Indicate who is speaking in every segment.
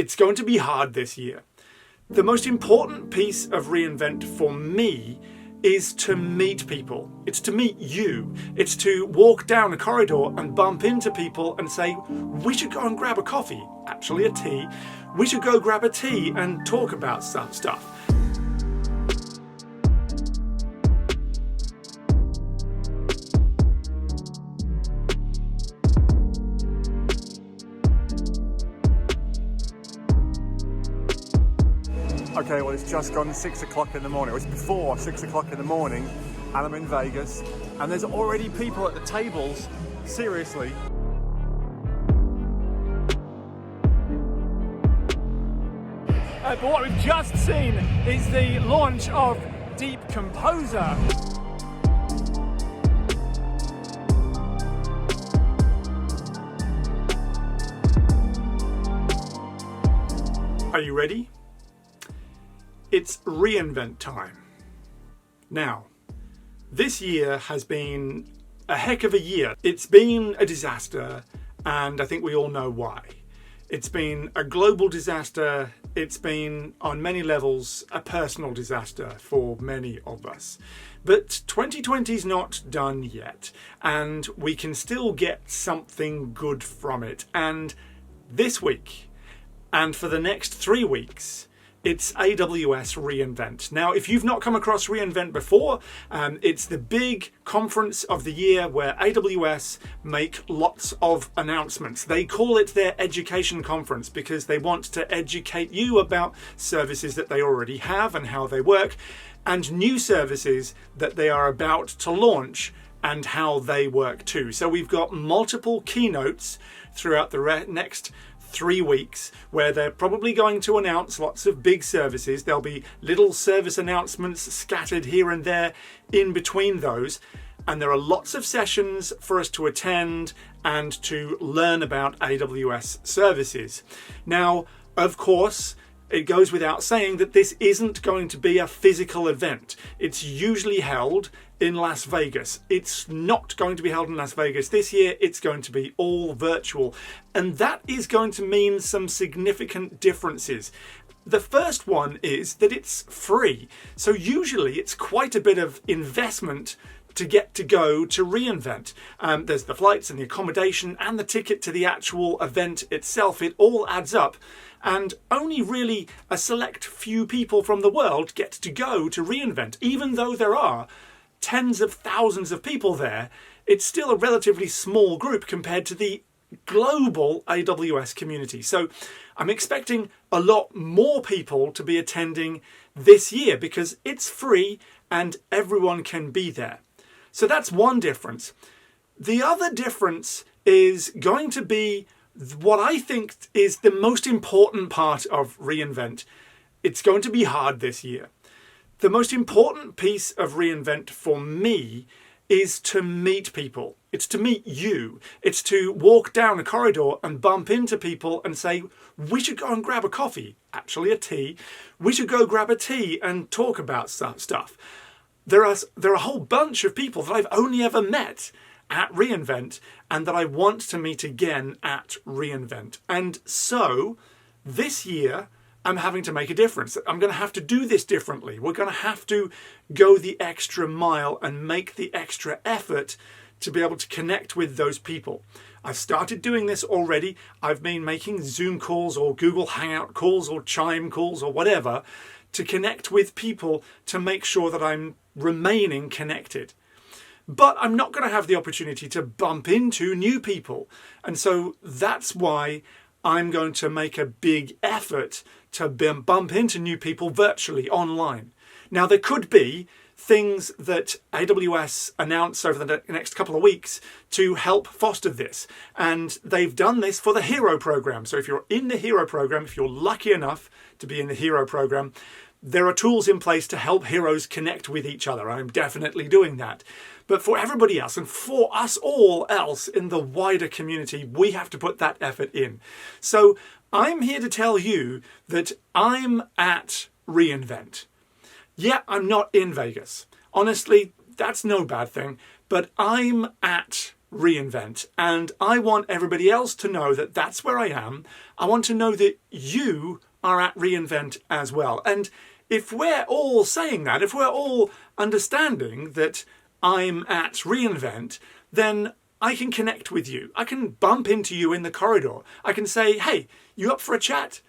Speaker 1: It's going to be hard this year. The most important piece of reInvent for me is to meet people. It's to meet you. It's to walk down a corridor and bump into people and say, we should go and grab a coffee, actually a tea. We should go grab a tea and talk about stuff.
Speaker 2: Okay, well it's just gone 6 o'clock in the morning. It's before 6 o'clock in the morning and I'm in Vegas and there's already people at the tables. Seriously.
Speaker 3: But what we've just seen is the launch of Deep Composer.
Speaker 1: Are you ready? It's reInvent time. Now, this year has been a heck of a year. It's been a disaster, and I think we all know why. It's been a global disaster. It's been, on many levels, a personal disaster for many of us. But 2020 is not done yet, and we can still get something good from it. And this week, and for the next 3 weeks, it's AWS reInvent. Now, if you've not come across reInvent before, it's the big conference of the year where AWS make lots of announcements. They call it their education conference because they want to educate you about services that they already have and how they work, and new services that they are about to launch and how they work too. So we've got multiple keynotes throughout the next 3 weeks where they're probably going to announce lots of big services. There'll be little service announcements scattered here and there in between those. And there are lots of sessions for us to attend and to learn about AWS services. Now, of course, it goes without saying that this isn't going to be a physical event. It's usually held in Las Vegas. It's not going to be held in Las Vegas this year. It's going to be all virtual. And that is going to mean some significant differences. The first one is that it's free. So usually it's quite a bit of investment to get to go to reInvent. There's the flights and the accommodation and the ticket to the actual event itself. It all adds up. And only really a select few people from the world get to go to reInvent. Even though there are tens of thousands of people there, it's still a relatively small group compared to the global AWS community. So I'm expecting a lot more people to be attending this year because it's free and everyone can be there. So that's one difference. The other difference is going to be what I think is the most important part of reInvent. It's going to be hard this year. The most important piece of reInvent for me is to meet people. It's to meet you. It's to walk down a corridor and bump into people and say, we should go and grab a coffee, actually a tea. We should go grab a tea and talk about stuff. There are a whole bunch of people that I've only ever met at reInvent and that I want to meet again at reInvent. And so this year, I'm having to make a difference. I'm going to have to do this differently. We're going to have to go the extra mile and make the extra effort to be able to connect with those people. I've started doing this already. I've been making Zoom calls or Google Hangout calls or Chime calls or whatever to connect with people to make sure that I'm remaining connected. But I'm not going to have the opportunity to bump into new people. And so that's why I'm going to make a big effort to bump into new people virtually online. Now, there could be things that AWS announce over the next couple of weeks to help foster this. And they've done this for the Hero program. So if you're in the Hero program, if you're lucky enough to be in the Hero program, there are tools in place to help heroes connect with each other. I'm definitely doing that. But for everybody else and for us all else in the wider community, we have to put that effort in. So I'm here to tell you that I'm at reInvent. Yeah, I'm not in Vegas. Honestly, that's no bad thing, but I'm at reInvent, and I want everybody else to know that that's where I am. I want to know that you are at reInvent as well. And if we're all saying that, if we're all understanding that I'm at reInvent, then I can connect with you. I can bump into you in the corridor. I can say, hey, you up for a chat?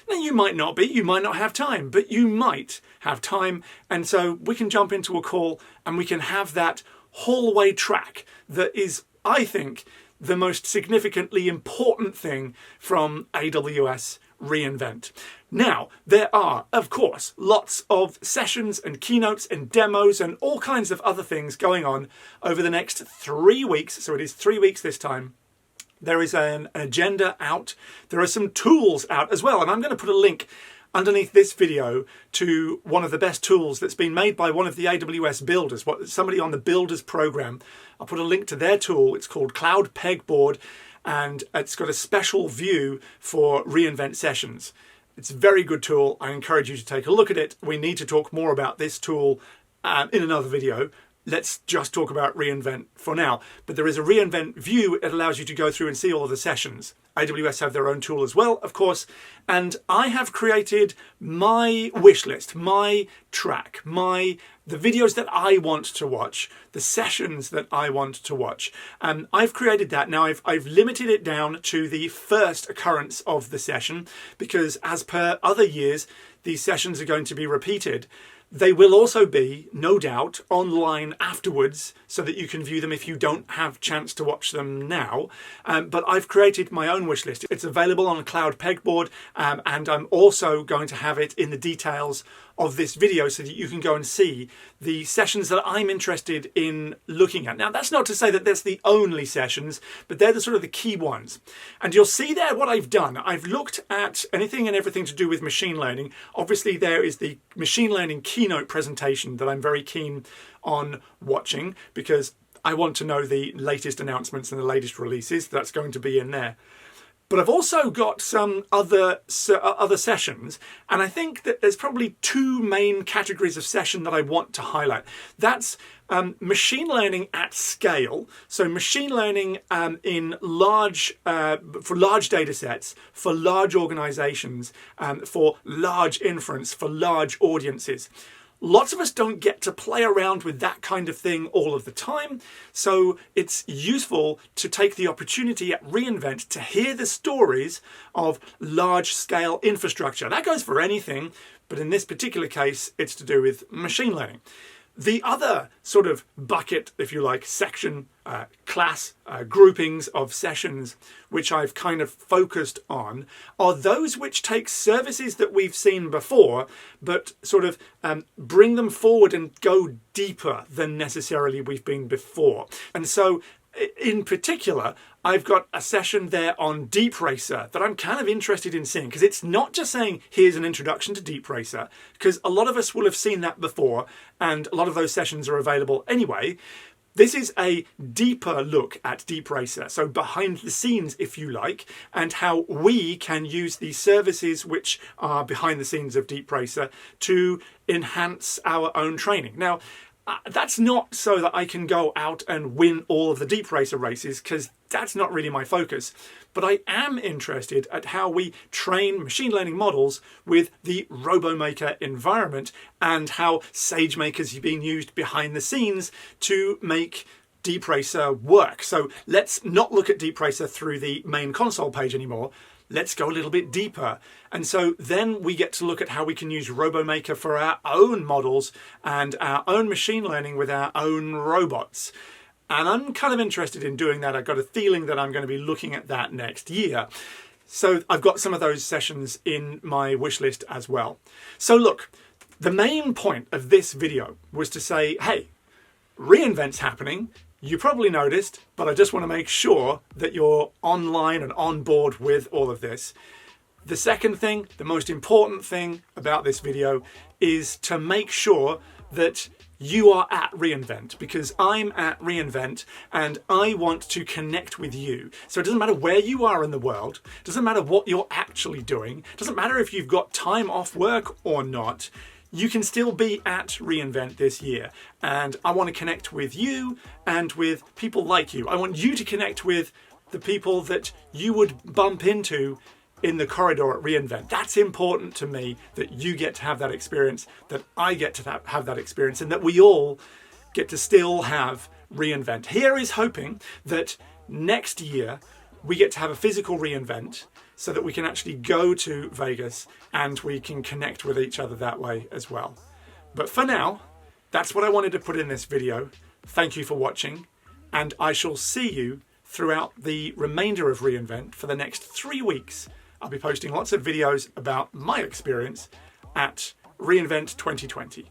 Speaker 1: Now, you might not be, you might not have time, but you might have time. And so we can jump into a call and we can have that hallway track that is, I think, the most significantly important thing from AWS reInvent. Now, there are, of course, lots of sessions and keynotes and demos and all kinds of other things going on over the next 3 weeks. So it is 3 weeks this time. There is an agenda out. There are some tools out as well. And I'm going to put a link underneath this video to one of the best tools that's been made by one of the AWS builders, somebody on the builders program. I'll put a link to their tool. It's called Cloud Pegboard, and it's got a special view for reInvent sessions. It's a very good tool. I encourage you to take a look at it. We need to talk more about this tool in another video. Let's just talk about reInvent for now. But there is a reInvent view. It allows you to go through and see all of the sessions. AWS have their own tool as well, of course. And I have created my wish list, my track, the videos that I want to watch, the sessions that I want to watch. I've created that. Now I've limited it down to the first occurrence of the session, because as per other years, these sessions are going to be repeated. They will also be, no doubt, online afterwards so that you can view them if you don't have a chance to watch them now. But I've created my own wish list. It's available on Cloud Pegboard, and I'm also going to have it in the details of this video so that you can go and see the sessions that I'm interested in looking at. Now, that's not to say that that's the only sessions, but they're the sort of the key ones. And you'll see there what I've done. I've looked at anything and everything to do with machine learning. Obviously, there is the machine learning keynote presentation that I'm very keen on watching because I want to know the latest announcements and the latest releases. That's going to be in there. But I've also got some other sessions, and I think that there's probably two main categories of session that I want to highlight. That's machine learning at scale. So machine learning in for large data sets, for large organizations, for large inference, for large audiences. Lots of us don't get to play around with that kind of thing all of the time, so it's useful to take the opportunity at reInvent to hear the stories of large-scale infrastructure. That goes for anything, but in this particular case, it's to do with machine learning. The other sort of bucket, if you like, section, class, groupings of sessions, which I've kind of focused on, are those which take services that we've seen before, but sort of bring them forward and go deeper than necessarily we've been before. And so in particular, I've got a session there on Deep Racer that I'm kind of interested in seeing, because it's not just saying here's an introduction to Deep Racer, because a lot of us will have seen that before and a lot of those sessions are available anyway. This is a deeper look at Deep Racer, so behind the scenes, if you like, and how we can use the services which are behind the scenes of Deep Racer to enhance our own training. Now, that's not so that I can go out and win all of the Deep Racer races, because that's not really my focus. But I am interested at how we train machine learning models with the RoboMaker environment and how SageMaker's being used behind the scenes to make Deep Racer work. So let's not look at Deep Racer through the main console page anymore. Let's go a little bit deeper. And so then we get to look at how we can use RoboMaker for our own models and our own machine learning with our own robots. And I'm kind of interested in doing that. I've got a feeling that I'm going to be looking at that next year. So I've got some of those sessions in my wish list as well. So look, the main point of this video was to say, hey, reInvent's happening. You probably noticed, but I just want to make sure that you're online and on board with all of this. The second thing, the most important thing about this video is to make sure that you are at reInvent, because I'm at reInvent and I want to connect with you. So it doesn't matter where you are in the world, it doesn't matter what you're actually doing, it doesn't matter if you've got time off work or not. you can still be at reInvent this year. And I want to connect with you and with people like you. I want you to connect with the people that you would bump into in the corridor at reInvent. That's important to me, that you get to have that experience, that I get to have that experience, and that we all get to still have reInvent. Here is hoping that next year we get to have a physical reInvent so that we can actually go to Vegas and we can connect with each other that way as well. But for now, that's what I wanted to put in this video. Thank you for watching, and I shall see you throughout the remainder of reInvent for the next 3 weeks. I'll be posting lots of videos about my experience at reInvent 2020.